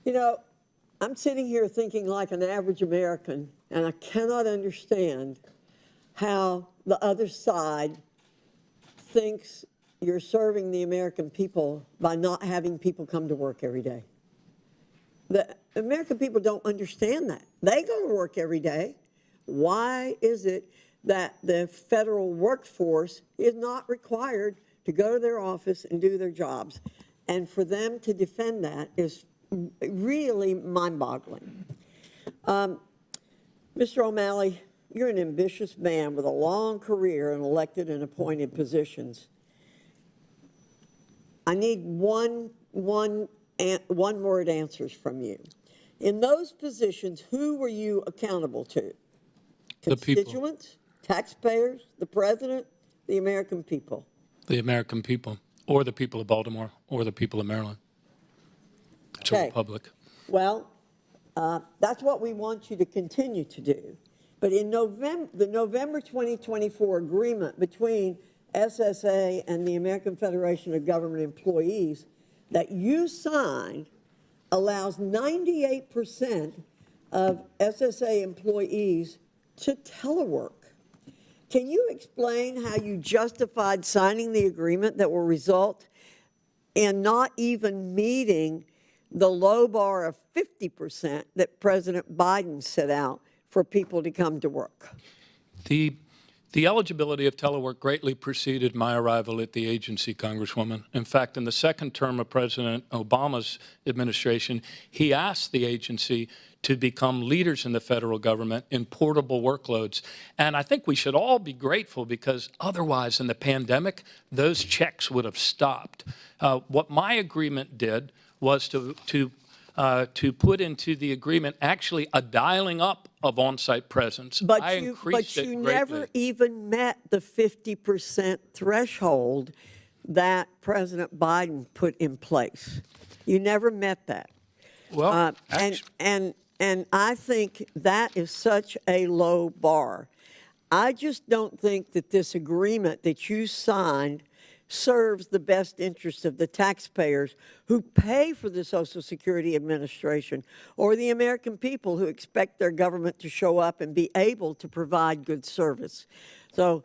You know, I'm sitting here thinking like an average American, and I cannot understand how the other side thinks you're serving the American people by not having people come to work every day. The American people don't understand that. They go to work every day. Why is it that the federal workforce is not required to go to their office and do their jobs? And for them to defend that is really mind-boggling. Mr. O'Malley, you're an ambitious man with a long career in elected and appointed positions. I need one-word answers from you. In those positions, who were you accountable to? Constituents, taxpayers, the president, the American people? The American people, or the people of Baltimore, or the people of Maryland. It's a republic. Well, that's what we want you to continue to do. But in November, the November 2024 agreement between SSA and the American Federation of Government Employees that you signed allows 98% of SSA employees to telework. Can you explain how you justified signing the agreement that will result in not even meeting the low bar of 50% that President Biden set out for people to come to work? The eligibility of telework greatly preceded my arrival at the agency, Congresswoman. In fact, in the second term of President Obama's administration, he asked the agency to become leaders in the federal government in portable workloads. And I think we should all be grateful, because otherwise in the pandemic, those checks would have stopped. What my agreement did was to put into the agreement actually a dialing up of on-site presence. But you never even met the 50% threshold that President Biden put in place. You never met that. Well, and I think that is such a low bar. I just don't think that this agreement that you signed serves the best interest of the taxpayers who pay for the Social Security Administration, or the American people who expect their government to show up and be able to provide good service. So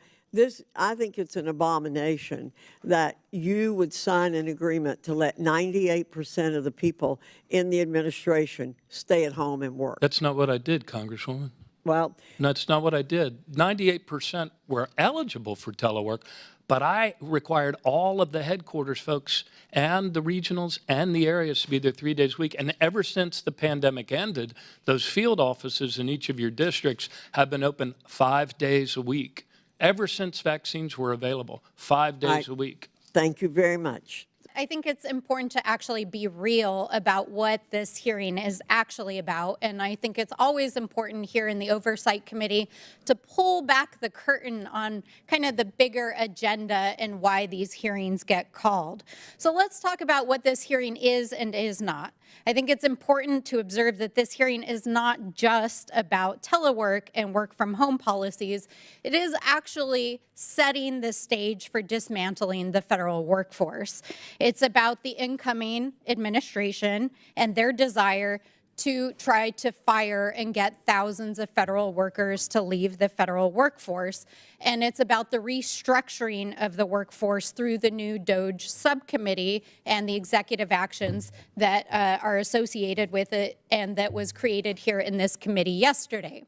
I think it's an abomination that you would sign an agreement to let 98% of the people in the administration stay at home and work. That's not what I did, Congresswoman. Well, that's not what I did. 98% were eligible for telework, but I required all of the headquarters folks and the regionals and the areas to be there 3 days a week. And ever since the pandemic ended, those field offices in each of your districts have been open 5 days a week. Ever since vaccines were available, 5 days a week. Thank you very much. I think it's important to actually be real about what this hearing is actually about. And I think it's always important here in the Oversight Committee to pull back the curtain on kind of the bigger agenda and why these hearings get called. So let's talk about what this hearing is and is not. I think it's important to observe that this hearing is not just about telework and work from home policies. It is actually setting the stage for dismantling the federal workforce. It's about the incoming administration and their desire to try to fire and get thousands of federal workers to leave the federal workforce. And it's about the restructuring of the workforce through the new DOGE subcommittee and the executive actions that are associated with it and that was created here in this committee yesterday.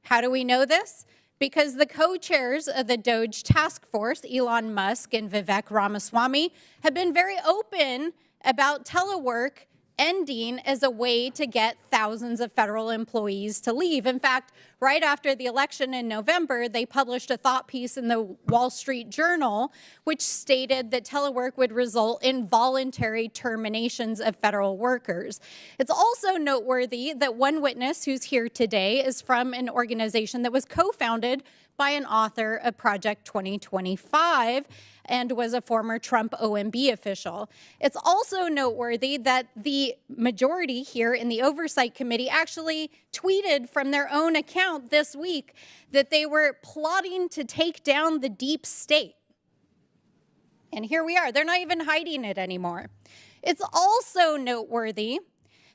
How do we know this? Because the co-chairs of the DOGE task force, Elon Musk and Vivek Ramaswamy, have been very open about telework ending as a way to get thousands of federal employees to leave. In fact, right after the election in November, they published a thought piece in the Wall Street Journal, which stated that telework would result in voluntary terminations of federal workers. It's also noteworthy that one witness who's here today is from an organization that was co-founded by an author of Project 2025 and was a former Trump OMB official. It's also noteworthy that the majority here in the Oversight Committee actually tweeted from their own account this week that they were plotting to take down the deep state. And here we are. They're not even hiding it anymore. It's also noteworthy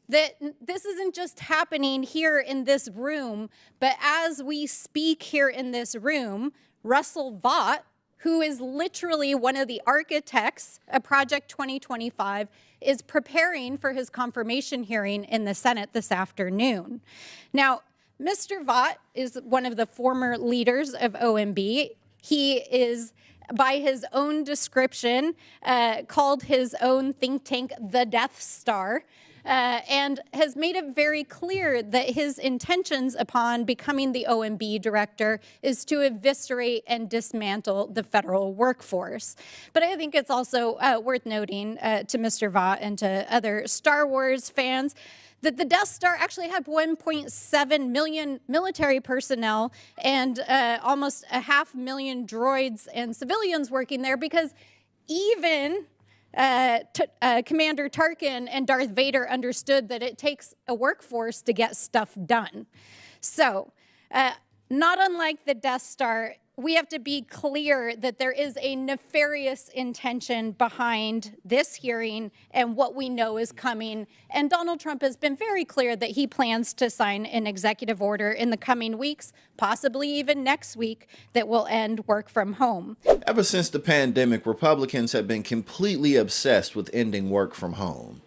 that this isn't just happening here in this room, but as we speak here in this room, Russell Vought, who is literally one of the architects of Project 2025, is preparing for his confirmation hearing in the Senate this afternoon. Now, Mr. Vought is one of the former leaders of OMB. He is, by his own description, called his own think tank the Death Star, and has made it very clear that his intentions upon becoming the OMB director is to eviscerate and dismantle the federal workforce. But I think it's also worth noting to Mr. Vought and to other Star Wars fans that the Death Star actually had 1.7 million military personnel and almost 500,000 droids and civilians working there, because even Commander Tarkin and Darth Vader understood that it takes a workforce to get stuff done. So, not unlike the Death Star, we have to be clear that there is a nefarious intention behind this hearing and what we know is coming. And Donald Trump has been very clear that he plans to sign an executive order in the coming weeks, possibly even next week, that will end work from home. Ever since the pandemic, Republicans have been completely obsessed with ending work from home.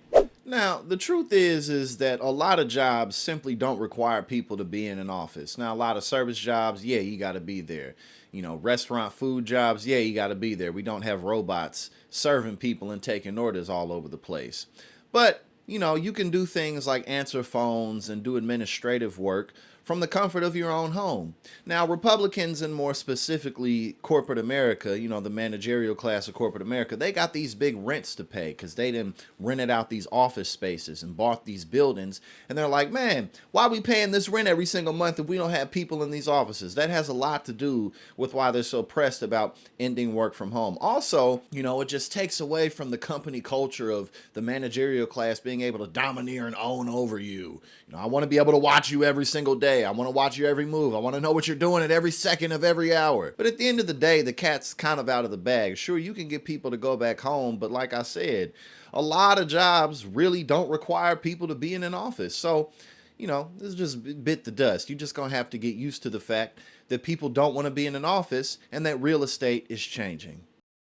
Now, the truth is that a lot of jobs simply don't require people to be in an office. Now, a lot of service jobs, yeah, you got to be there. You know, restaurant food jobs, yeah, you got to be there. We don't have robots serving people and taking orders all over the place. But, you know, you can do things like answer phones and do administrative work from the comfort of your own home. Now, Republicans, and more specifically corporate America, you know, the managerial class of corporate America, they got these big rents to pay because they done rented out these office spaces and bought these buildings. And they're like, man, why are we paying this rent every single month if we don't have people in these offices? That has a lot to do with why they're so pressed about ending work from home. Also, you know, it just takes away from the company culture of the managerial class being able to domineer and own over you. You know, I want to be able to watch you every single day. I want to watch your every move. I want to know what you're doing at every second of every hour. But at the end of the day, the cat's kind of out of the bag. Sure, you can get people to go back home, but like I said, a lot of jobs really don't require people to be in an office. So, you know, this is just bit the dust. You're just going to have to get used to the fact that people don't want to be in an office and that real estate is changing.